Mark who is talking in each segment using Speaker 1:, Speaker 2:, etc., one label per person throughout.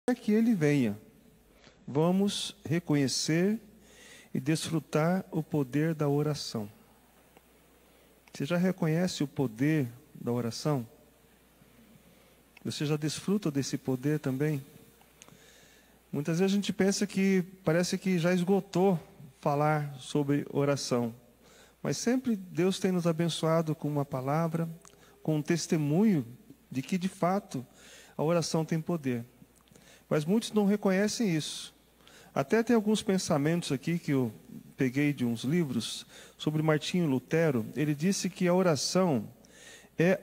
Speaker 1: que Ele venha, vamos reconhecer e desfrutar o poder da oração. Você já reconhece o poder da oração? Você já desfruta desse poder também? Muitas vezes a gente pensa que parece que já esgotou falar sobre oração. Mas sempre Deus tem nos abençoado com uma palavra, com um testemunho de que de fato a oração tem poder. Mas muitos não reconhecem isso. Até tem alguns pensamentos aqui que eu peguei de uns livros sobre Martinho Lutero. Ele disse que a oração é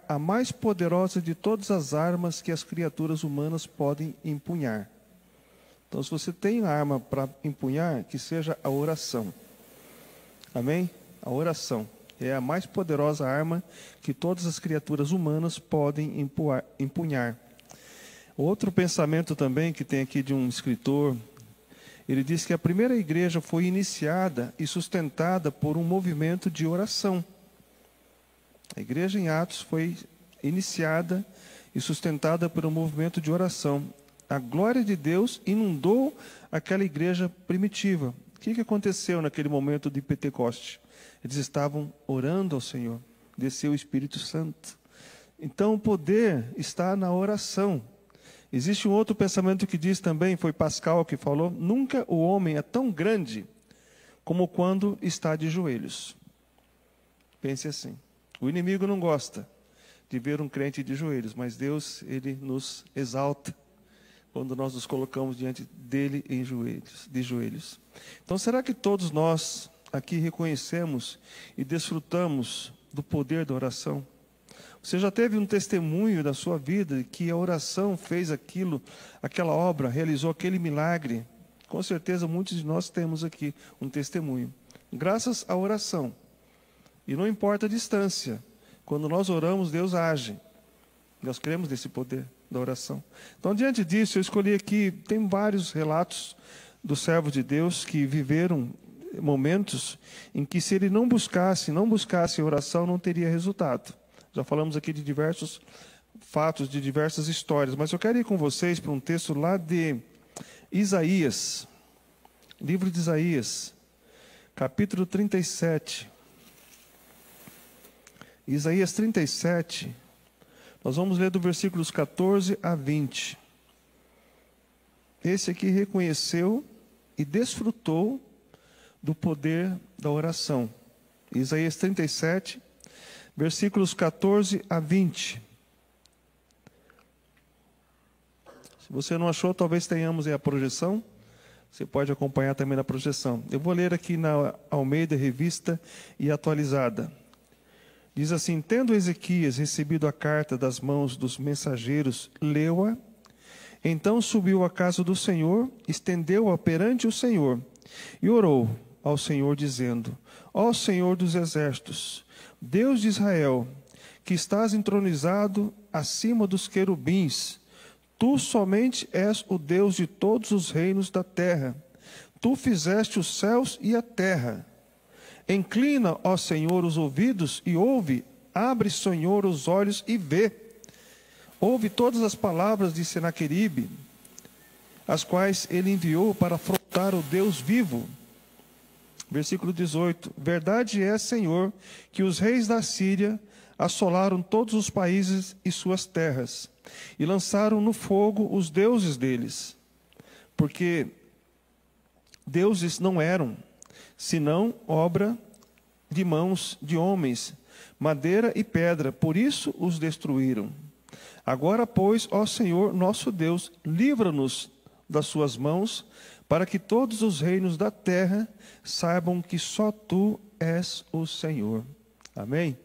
Speaker 1: a mais poderosa de todas as armas que as criaturas humanas podem empunhar. Então, se você tem arma para empunhar, que seja a oração. Amém? A oração é a mais poderosa arma que todas as criaturas humanas podem empunhar. Outro pensamento também que tem aqui de um escritor, ele diz que a primeira igreja foi iniciada e sustentada por um movimento de oração. A igreja em Atos foi iniciada e sustentada por um movimento de oração. A glória de Deus inundou aquela igreja primitiva. O que aconteceu naquele momento de Pentecoste? Eles estavam orando ao Senhor. Desceu o Espírito Santo. Então o poder está na oração. Existe um outro pensamento que diz também, foi Pascal que falou, nunca o homem é tão grande como quando está de joelhos. Pense assim, o inimigo não gosta de ver um crente de joelhos, mas Deus, Ele nos exalta quando nós nos colocamos diante dEle de joelhos. Então, será que todos nós aqui reconhecemos e desfrutamos do poder da oração? Você já teve um testemunho da sua vida que a oração fez aquela obra, realizou aquele milagre? Com certeza muitos de nós temos aqui um testemunho. Graças à oração. E não importa a distância. Quando nós oramos, Deus age. Nós cremos nesse poder da oração. Então, diante disso, eu escolhi aqui, tem vários relatos dos servos de Deus que viveram momentos em que se ele não buscasse a oração, não teria resultado. Já falamos aqui de diversos fatos, de diversas histórias, mas eu quero ir com vocês para um texto lá de Isaías, livro de Isaías, capítulo 37. Isaías 37, nós vamos ler do versículos 14 a 20. Esse aqui reconheceu e desfrutou do poder da oração. Isaías 37, versículos 14 a 20. Se você não achou, talvez tenhamos aí a projeção. Você pode acompanhar também na projeção. Eu vou ler aqui na Almeida Revista e Atualizada. Diz assim: tendo Ezequias recebido a carta das mãos dos mensageiros, leu-a, então subiu à casa do Senhor, estendeu-a perante o Senhor e orou ao Senhor, dizendo: ó Senhor dos exércitos, Deus de Israel, que estás entronizado acima dos querubins, tu somente és o Deus de todos os reinos da terra. Tu fizeste os céus e a terra. Inclina, ó Senhor, os ouvidos e ouve, abre, Senhor, os olhos e vê. Ouve todas as palavras de Senaqueribe, as quais ele enviou para afrontar o Deus vivo. Versículo 18. Verdade é, Senhor, que os reis da Síria assolaram todos os países e suas terras, e lançaram no fogo os deuses deles, porque deuses não eram, senão obra de mãos de homens, madeira e pedra, por isso os destruíram. Agora, pois, ó Senhor, nosso Deus, livra-nos das suas mãos, para que todos os reinos da terra saibam que só tu és o Senhor. Amém?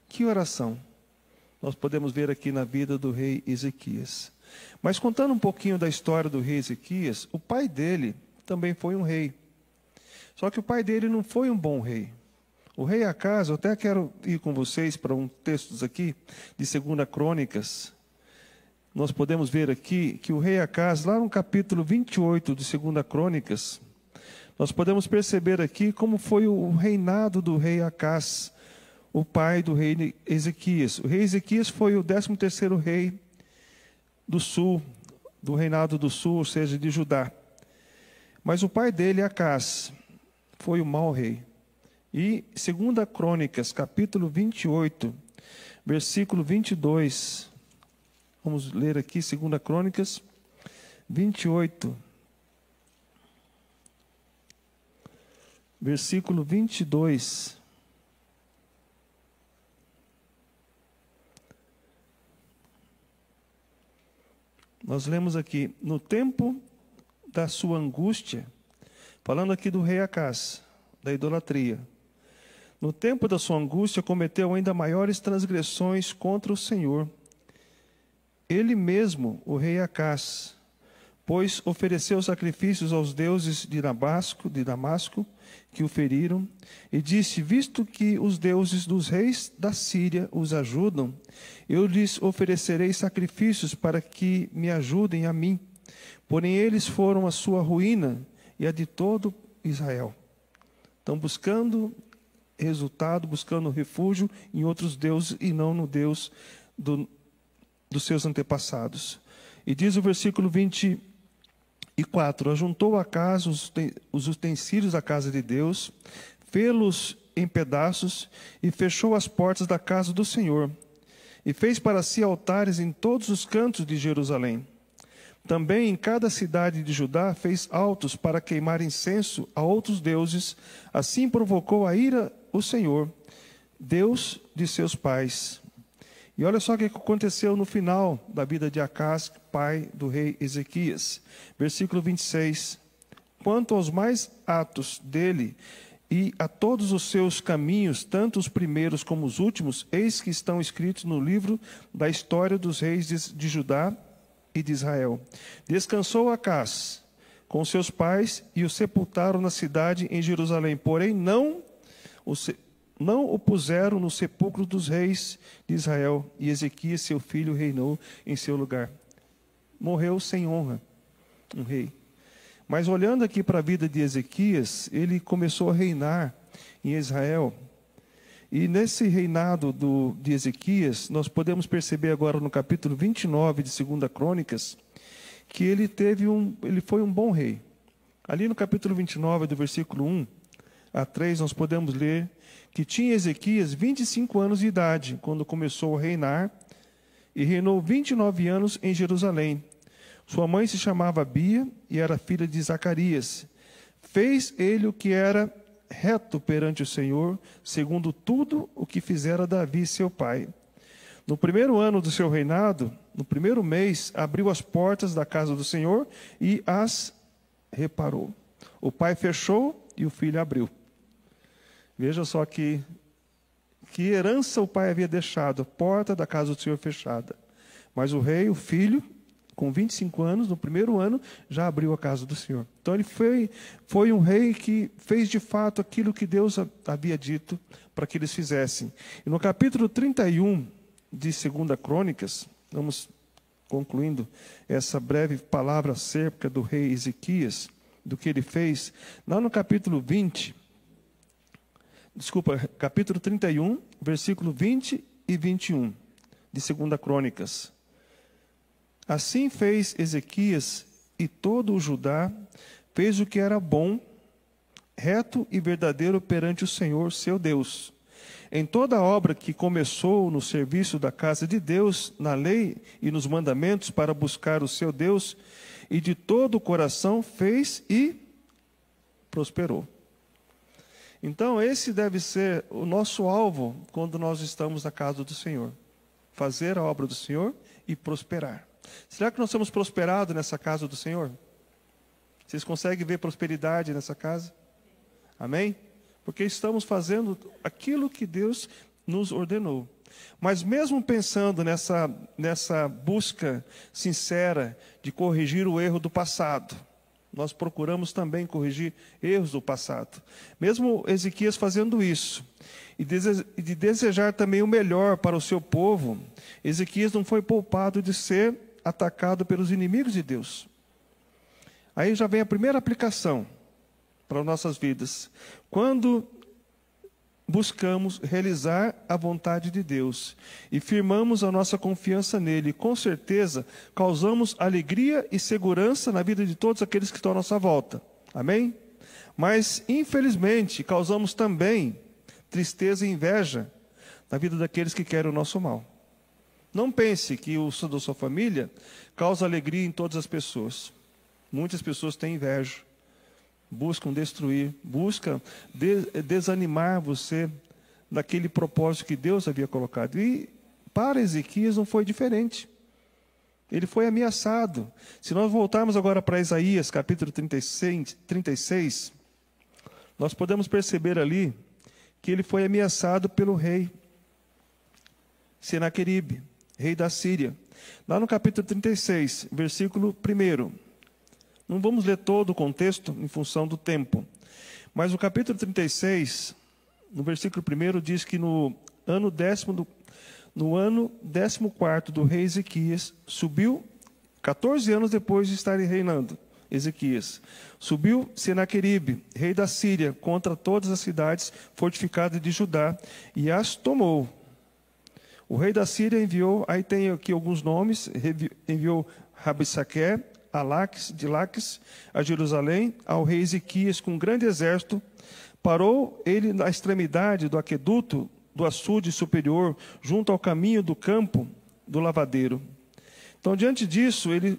Speaker 1: Que oração nós podemos ver aqui na vida do rei Ezequias. Mas contando um pouquinho da história do rei Ezequias, o pai dele também foi um rei. Só que o pai dele não foi um bom rei. O rei Acaz, eu até quero ir com vocês para um texto aqui, de 2 Crônicas. Nós podemos ver aqui que o rei Acaz, lá no capítulo 28 de 2 Crônicas, nós podemos perceber aqui como foi o reinado do rei Acaz, o pai do rei Ezequias. O rei Ezequias foi o 13º rei do sul do reinado do sul, ou seja, de Judá. Mas o pai dele, Acás, foi o mau rei. E 2 Crônicas, capítulo 28, versículo 22. Vamos ler aqui 2 Crônicas 28. Versículo 22. Nós lemos aqui: no tempo da sua angústia, falando aqui do rei Acás, da idolatria. No tempo da sua angústia, cometeu ainda maiores transgressões contra o Senhor. Ele mesmo, o rei Acás, pois ofereceu sacrifícios aos deuses de Damasco, que o feriram, e disse: visto que os deuses dos reis da Síria os ajudam, eu lhes oferecerei sacrifícios para que me ajudem a mim. Porém, eles foram a sua ruína e a de todo Israel. Estão buscando resultado, buscando refúgio em outros deuses e não no Deus dos seus antepassados. E diz o versículo 24: ajuntou a casa os utensílios da casa de Deus, fê-los em pedaços e fechou as portas da casa do Senhor. E fez para si altares em todos os cantos de Jerusalém. Também em cada cidade de Judá fez altos para queimar incenso a outros deuses. Assim provocou a ira o Senhor, Deus de seus pais. E olha só o que aconteceu no final da vida de Acás, pai do rei Ezequias. Versículo 26. Quanto aos mais atos dele e a todos os seus caminhos, tanto os primeiros como os últimos, eis que estão escritos no livro da história dos reis de Judá e de Israel. Descansou Acás com seus pais e o sepultaram na cidade em Jerusalém. Porém, não o puseram no sepulcro dos reis de Israel. E Ezequias, seu filho, reinou em seu lugar. Morreu sem honra, um rei. Mas olhando aqui para a vida de Ezequias, ele começou a reinar em Israel. E nesse reinado de Ezequias, nós podemos perceber agora no capítulo 29 de 2 Crônicas, que ele foi um bom rei. Ali no capítulo 29, do versículo 1 a 3, nós podemos ler que tinha Ezequias 25 anos de idade, quando começou a reinar, e reinou 29 anos em Jerusalém. Sua mãe se chamava Abia e era filha de Zacarias. Fez ele o que era reto perante o Senhor, segundo tudo o que fizera Davi, seu pai. No primeiro ano do seu reinado, no primeiro mês, abriu as portas da casa do Senhor e as reparou. O pai fechou e o filho abriu. Veja só que herança o pai havia deixado, a porta da casa do Senhor fechada. Mas o rei, o filho, com 25 anos, no primeiro ano, já abriu a casa do Senhor. Então ele foi um rei que fez de fato aquilo que Deus havia dito para que eles fizessem. E no capítulo 31 de 2 Crônicas, vamos concluindo essa breve palavra acerca do rei Ezequias, do que ele fez, lá no capítulo 31, versículo 20 e 21 de 2 Crônicas. Assim fez Ezequias e todo o Judá, fez o que era bom, reto e verdadeiro perante o Senhor, seu Deus. Em toda a obra que começou no serviço da casa de Deus, na lei e nos mandamentos para buscar o seu Deus, e de todo o coração fez e prosperou. Então, esse deve ser o nosso alvo quando nós estamos na casa do Senhor. Fazer a obra do Senhor e prosperar. Será que nós somos prosperados nessa casa do Senhor? Vocês conseguem ver prosperidade nessa casa? Amém? Porque estamos fazendo aquilo que Deus nos ordenou. Mas mesmo pensando nessa busca sincera de corrigir o erro do passado, nós procuramos também corrigir erros do passado. Mesmo Ezequias fazendo isso, e de desejar também o melhor para o seu povo, Ezequias não foi poupado de ser atacado pelos inimigos de Deus. Aí já vem a primeira aplicação para as nossas vidas. Quando buscamos realizar a vontade de Deus e firmamos a nossa confiança nele, com certeza causamos alegria e segurança na vida de todos aqueles que estão à nossa volta. Amém? Mas, infelizmente, causamos também tristeza e inveja na vida daqueles que querem o nosso mal. Não pense que o da sua família causa alegria em todas as pessoas. Muitas pessoas têm inveja, buscam destruir, buscam desanimar você daquele propósito que Deus havia colocado. E para Ezequias não foi diferente. Ele foi ameaçado. Se nós voltarmos agora para Isaías, capítulo 36, nós podemos perceber ali que ele foi ameaçado pelo rei Senaqueribe, rei da Síria. Lá no capítulo 36, versículo 1. Não vamos ler todo o contexto em função do tempo. Mas o capítulo 36, no versículo 1, diz que no ano 14º do rei Ezequias, subiu, 14 anos depois de estarem reinando, Ezequias, subiu Senaqueribe, rei da Síria, contra todas as cidades fortificadas de Judá, e as tomou. O rei da Síria enviou, aí tem aqui alguns nomes, enviou Rabissaque, de Laques, a Jerusalém, ao rei Ezequias com um grande exército. Parou ele na extremidade do aqueduto do açude superior, junto ao caminho do campo do lavadeiro. Então, diante disso, ele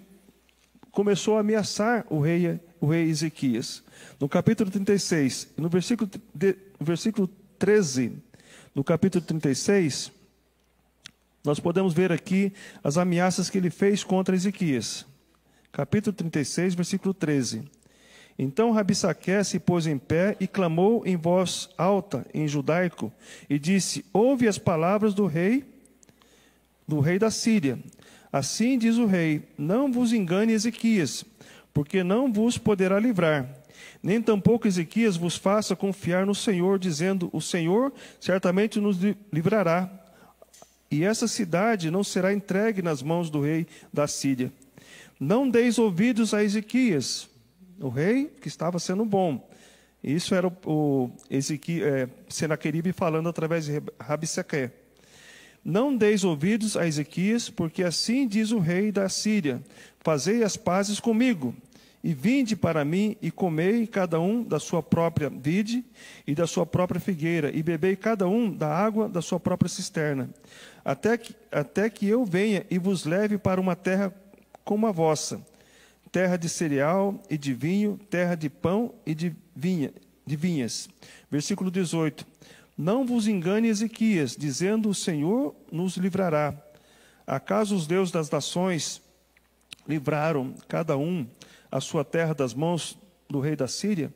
Speaker 1: começou a ameaçar o rei Ezequias. No capítulo 36, no versículo 13, no capítulo 36, nós podemos ver aqui as ameaças que ele fez contra Ezequias. Capítulo 36, versículo 13. Então Rabissaque se pôs em pé e clamou em voz alta, em judaico, e disse: ouve as palavras do rei da Síria. Assim diz o rei: não vos engane Ezequias, porque não vos poderá livrar. Nem tampouco Ezequias vos faça confiar no Senhor, dizendo: o Senhor certamente nos livrará, e essa cidade não será entregue nas mãos do rei da Síria. Não deis ouvidos a Ezequias, o rei que estava sendo bom. Isso era o Senaqueribe falando através de Rabissaque. Não deis ouvidos a Ezequias, porque assim diz o rei da Síria: fazei as pazes comigo, e vinde para mim, e comei cada um da sua própria vide e da sua própria figueira, e bebei cada um da água da sua própria cisterna, até que eu venha e vos leve para uma terra como a vossa, terra de cereal e de vinho, terra de pão e de vinhas. Versículo 18. Não vos engane Ezequias, dizendo: o Senhor nos livrará. Acaso os deuses das nações livraram cada um a sua terra das mãos do rei da Síria?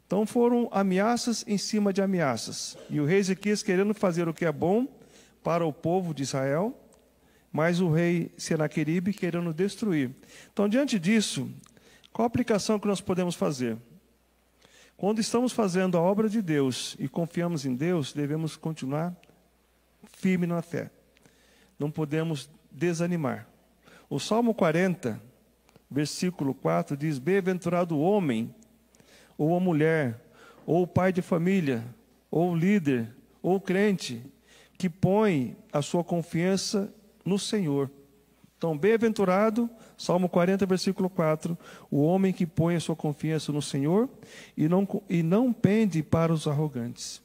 Speaker 1: Então foram ameaças em cima de ameaças. E o rei Ezequias querendo fazer o que é bom para o povo de Israel, mas o rei Senaqueribe querendo destruir. Então, diante disso, qual a aplicação que nós podemos fazer? Quando estamos fazendo a obra de Deus e confiamos em Deus, devemos continuar firme na fé. Não podemos desanimar. O Salmo 40, versículo 4, diz: bem-aventurado o homem, ou a mulher, ou o pai de família, ou o líder, ou o crente, que põe a sua confiança no Senhor. Então, bem-aventurado, Salmo 40, versículo 4, o homem que põe a sua confiança no Senhor e não pende para os arrogantes.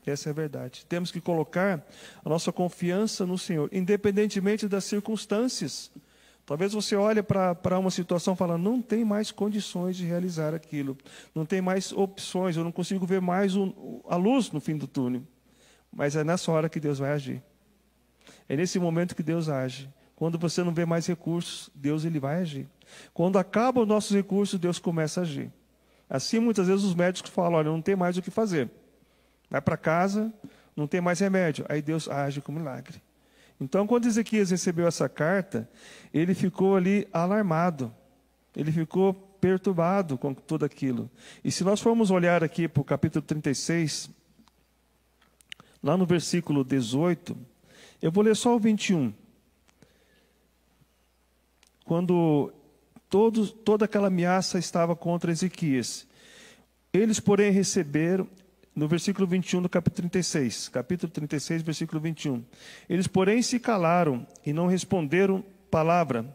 Speaker 1: Essa é a verdade. Temos que colocar a nossa confiança no Senhor, independentemente das circunstâncias. Talvez você olhe para uma situação e fale: não tem mais condições de realizar aquilo, não tem mais opções, eu não consigo ver mais a luz no fim do túnel. Mas é nessa hora que Deus vai agir. É nesse momento que Deus age. Quando você não vê mais recursos, Deus ele vai agir. Quando acabam os nossos recursos, Deus começa a agir. Assim, muitas vezes os médicos falam: olha, não tem mais o que fazer. Vai para casa, não tem mais remédio. Aí Deus age com milagre. Então, quando Ezequias recebeu essa carta, ele ficou ali alarmado. Ele ficou perturbado com tudo aquilo. E se nós formos olhar aqui para o capítulo 36, lá no versículo 18, eu vou ler só o 21. Quando toda aquela ameaça estava contra Ezequias. Eles, porém, receberam, no versículo 21 do capítulo 36. Capítulo 36, versículo 21. Eles, porém, se calaram e não responderam palavra,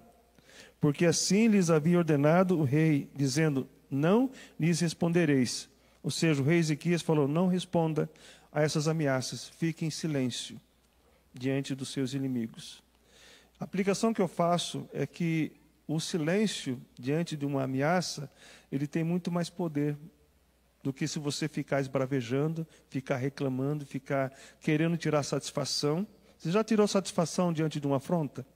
Speaker 1: porque assim lhes havia ordenado o rei, dizendo, não lhes respondereis. Ou seja, o rei Ezequias falou, não responda a essas ameaças, fique em silêncio diante dos seus inimigos. A aplicação que eu faço é que o silêncio diante de uma ameaça, ele tem muito mais poder do que se você ficar esbravejando, ficar reclamando, ficar querendo tirar satisfação. Você já tirou satisfação diante de uma afronta?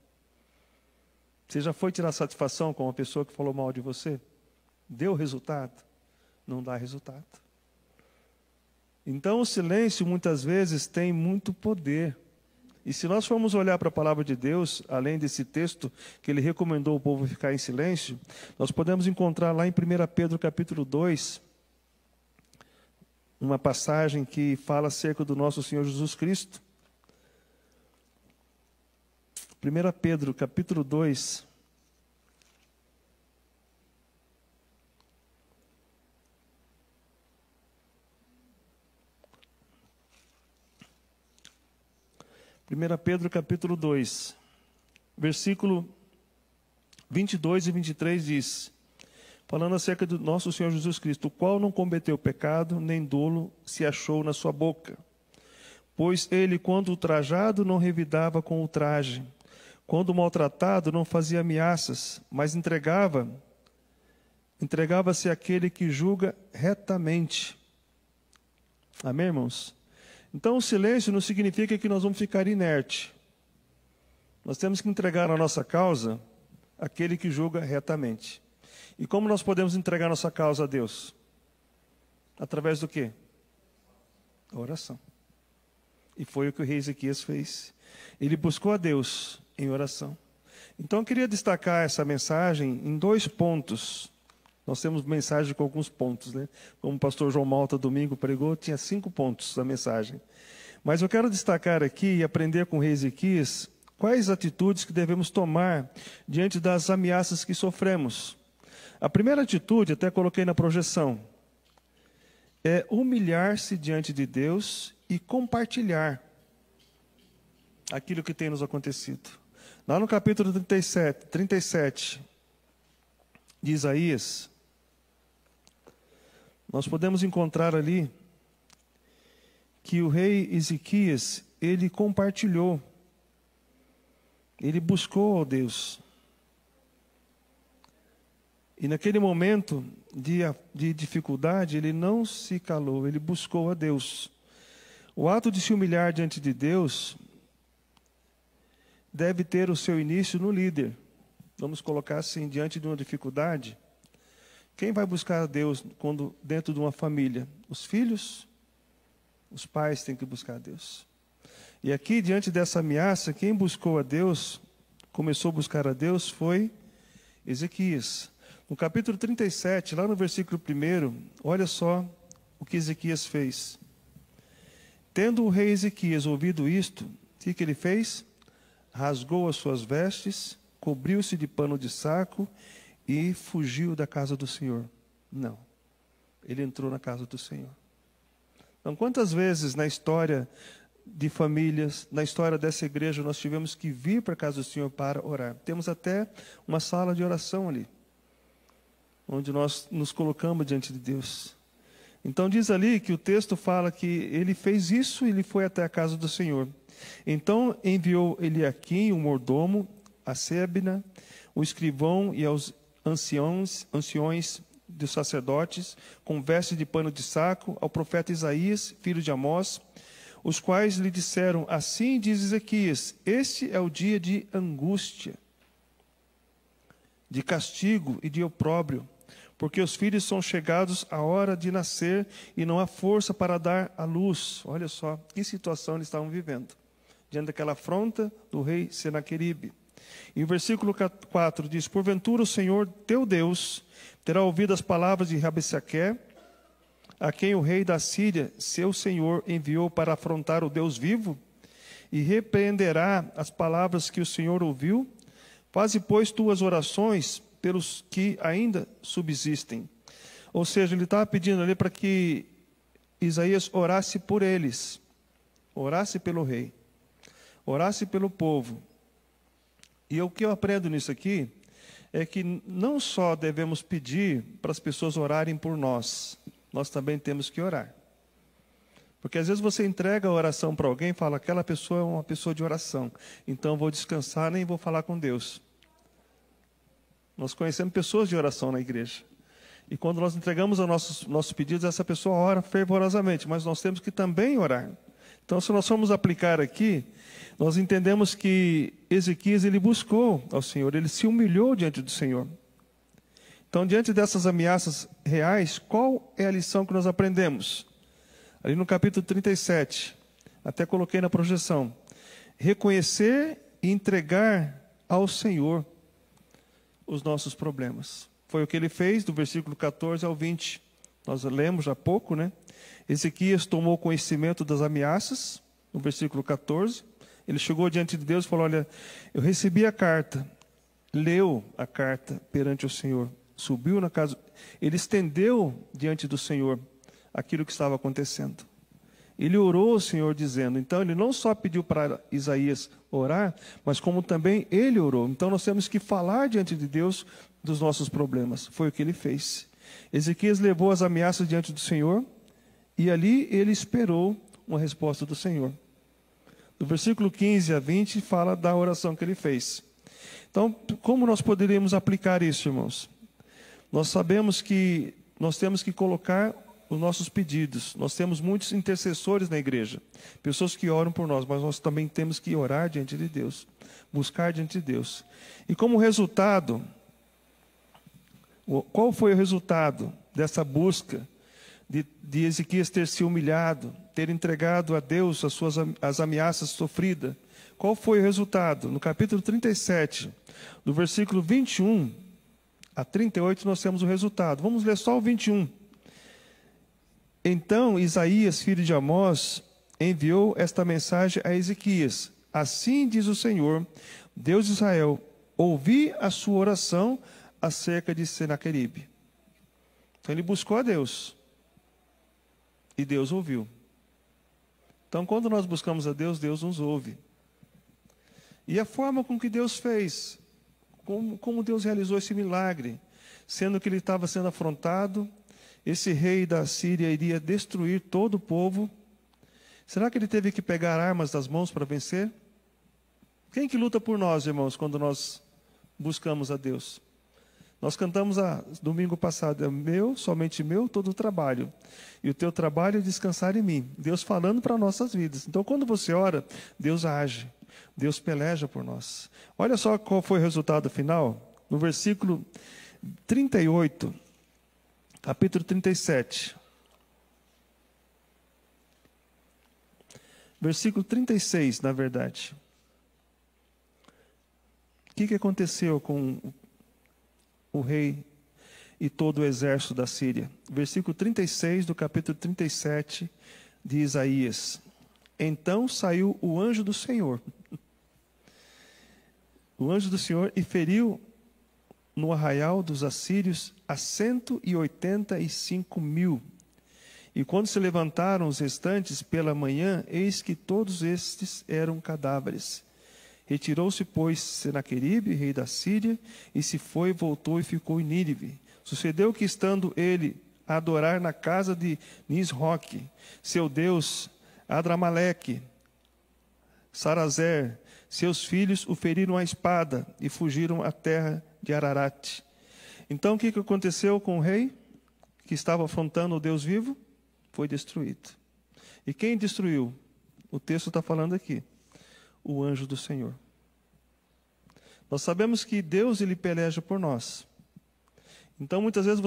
Speaker 1: Você já foi tirar satisfação com uma pessoa que falou mal de você? Deu resultado? Não dá resultado. Então o silêncio muitas vezes tem muito poder. E se nós formos olhar para a palavra de Deus, além desse texto que ele recomendou o povo ficar em silêncio, nós podemos encontrar lá em 1 Pedro capítulo 2, uma passagem que fala acerca do nosso Senhor Jesus Cristo. 1 Pedro capítulo 2, Pedro capítulo 2, versículo 22 e 23 diz, falando acerca do nosso Senhor Jesus Cristo, o qual não cometeu pecado, nem dolo se achou na sua boca. Pois ele, quando ultrajado, não revidava com ultraje, quando maltratado, não fazia ameaças, mas entregava-se àquele que julga retamente. Amém, irmãos? Então, o silêncio não significa que nós vamos ficar inerte. Nós temos que entregar a nossa causa àquele que julga retamente. E como nós podemos entregar nossa causa a Deus? Através do quê? A oração. E foi o que o rei Ezequias fez. Ele buscou a Deus em oração. Então, eu queria destacar essa mensagem em 2 pontos. Nós temos mensagem com alguns pontos, né? Como o pastor João Malta domingo pregou, tinha 5 pontos da mensagem. Mas eu quero destacar aqui e aprender com o rei Ezequias quais atitudes que devemos tomar diante das ameaças que sofremos. A primeira atitude, até coloquei na projeção, é humilhar-se diante de Deus e compartilhar aquilo que tem nos acontecido. Lá no capítulo 37 de Isaías, nós podemos encontrar ali que o rei Ezequias, ele compartilhou, ele buscou a Deus. E naquele momento de dificuldade, ele não se calou, ele buscou a Deus. O ato de se humilhar diante de Deus deve ter o seu início no líder. Vamos colocar assim, diante de uma dificuldade, quem vai buscar a Deus quando dentro de uma família? Os filhos? Os pais têm que buscar a Deus. E aqui, diante dessa ameaça, quem buscou a Deus, começou a buscar a Deus, foi Ezequias. No capítulo 37, lá no versículo 1, olha só o que Ezequias fez. Tendo o rei Ezequias ouvido isto, o que ele fez? Rasgou as suas vestes, cobriu-se de pano de saco e fugiu da casa do Senhor. Não, ele entrou na casa do Senhor. Então, quantas vezes na história de famílias, na história dessa igreja, nós tivemos que vir para a casa do Senhor para orar? Temos até uma sala de oração ali, onde nós nos colocamos diante de Deus. Então diz ali que o texto fala que ele fez isso e ele foi até a casa do Senhor. Então enviou Eliaquim, o mordomo, a Sebna, o escrivão e aos anciões dos sacerdotes, com veste de pano de saco, ao profeta Isaías, filho de Amós, os quais lhe disseram, assim diz Ezequias, este é o dia de angústia, de castigo e de opróbrio, porque os filhos são chegados à hora de nascer e não há força para dar à luz. Olha só que situação eles estavam vivendo, diante daquela afronta do rei Senaqueribe. E o versículo 4 diz, porventura o Senhor teu Deus terá ouvido as palavras de Rabessaque, a quem o rei da Síria, seu senhor, enviou para afrontar o Deus vivo, e repreenderá as palavras que o Senhor ouviu. Faze, pois, tuas orações pelos que ainda subsistem. Ou seja, ele estava pedindo ali para que Isaías orasse por eles, orasse pelo rei, orasse pelo povo. E o que eu aprendo nisso aqui é que não só devemos pedir para as pessoas orarem por nós, nós também temos que orar. Porque às vezes você entrega a oração para alguém e fala, aquela pessoa é uma pessoa de oração, então eu vou descansar, nem vou falar com Deus. Nós conhecemos pessoas de oração na igreja. E quando nós entregamos os nossos pedidos, essa pessoa ora fervorosamente, mas nós temos que também orar. Então, se nós formos aplicar aqui, nós entendemos que Ezequias, ele buscou ao Senhor, ele se humilhou diante do Senhor. Então, diante dessas ameaças reais, qual é a lição que nós aprendemos? Ali no capítulo 37, até coloquei na projeção, reconhecer e entregar ao Senhor os nossos problemas. Foi o que ele fez do versículo 14 ao 20. Nós lemos há pouco, né? Ezequias tomou conhecimento das ameaças, no versículo 14. Ele chegou diante de Deus e falou, olha, eu recebi a carta, leu a carta perante o Senhor, subiu na casa, ele estendeu diante do Senhor aquilo que estava acontecendo. Ele orou ao Senhor dizendo, então ele não só pediu para Isaías orar, mas como também ele orou. Então nós temos que falar diante de Deus dos nossos problemas. Foi o que ele fez. Ezequias levou as ameaças diante do Senhor e ali ele esperou uma resposta do Senhor. Do versículo 15 a 20 fala da oração que ele fez. Então, como nós poderíamos aplicar isso, irmãos? Nós sabemos que nós temos que colocar os nossos pedidos. Nós temos muitos intercessores na igreja, pessoas que oram por nós, mas nós também temos que orar diante de Deus, buscar diante de Deus. E como resultado, qual foi o resultado dessa busca de Ezequias ter se humilhado, ter entregado a Deus as ameaças sofridas? Qual foi o resultado? No capítulo 37, do versículo 21 a 38, nós temos o resultado. Vamos ler só o 21. Então Isaías, filho de Amós, enviou esta mensagem a Ezequias. Assim diz o Senhor, Deus de Israel, ouvi a sua oração acerca de Senaqueribe. Então ele buscou a Deus. E Deus ouviu. Então quando nós buscamos a Deus, Deus nos ouve. E a forma com que Deus fez, como Deus realizou esse milagre, sendo que ele estava sendo afrontado, esse rei da Síria iria destruir todo o povo. Será que ele teve que pegar armas das mãos para vencer? Quem que luta por nós, irmãos, quando nós buscamos a Deus? Nós cantamos domingo passado, é meu, somente meu, todo o trabalho. E o teu trabalho é descansar em mim. Deus falando para nossas vidas. Então, quando você ora, Deus age. Deus peleja por nós. Olha só qual foi o resultado final. No versículo 38, capítulo 37. Versículo 36, na verdade. O que aconteceu com o rei e todo o exército da Síria? Versículo 36 do capítulo 37 de Isaías. Então saiu o anjo do Senhor. O anjo do Senhor e feriu no arraial dos assírios a 185.000. E quando se levantaram os restantes pela manhã, eis que todos estes eram cadáveres. Retirou-se, pois, Senaqueribe, rei da Síria, e se foi, voltou e ficou em Nínive. Sucedeu que, estando ele a adorar na casa de Nisroque, seu deus, Adramaleque, Sarazer, seus filhos o feriram à espada e fugiram à terra de Ararat. Então, o que aconteceu com o rei que estava afrontando o Deus vivo? Foi destruído. E quem destruiu? O texto está falando aqui. O anjo do Senhor. Nós sabemos que Deus, ele peleja por nós. Então, muitas vezes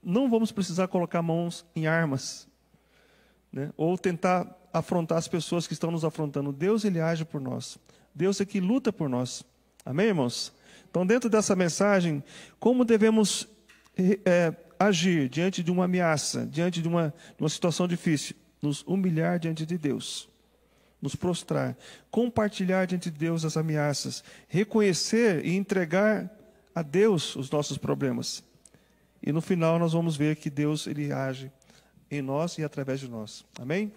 Speaker 1: não vamos precisar colocar mãos em armas, né? Ou tentar afrontar as pessoas que estão nos afrontando. Deus, ele age por nós. Deus é que luta por nós. Amém, irmãos? Então, dentro dessa mensagem, como devemos agir diante de uma ameaça, diante de uma situação difícil? Nos humilhar diante de Deus. Nos prostrar. Compartilhar diante de Deus as ameaças. Reconhecer e entregar a Deus os nossos problemas. E no final nós vamos ver que Deus, ele age em nós e através de nós. Amém?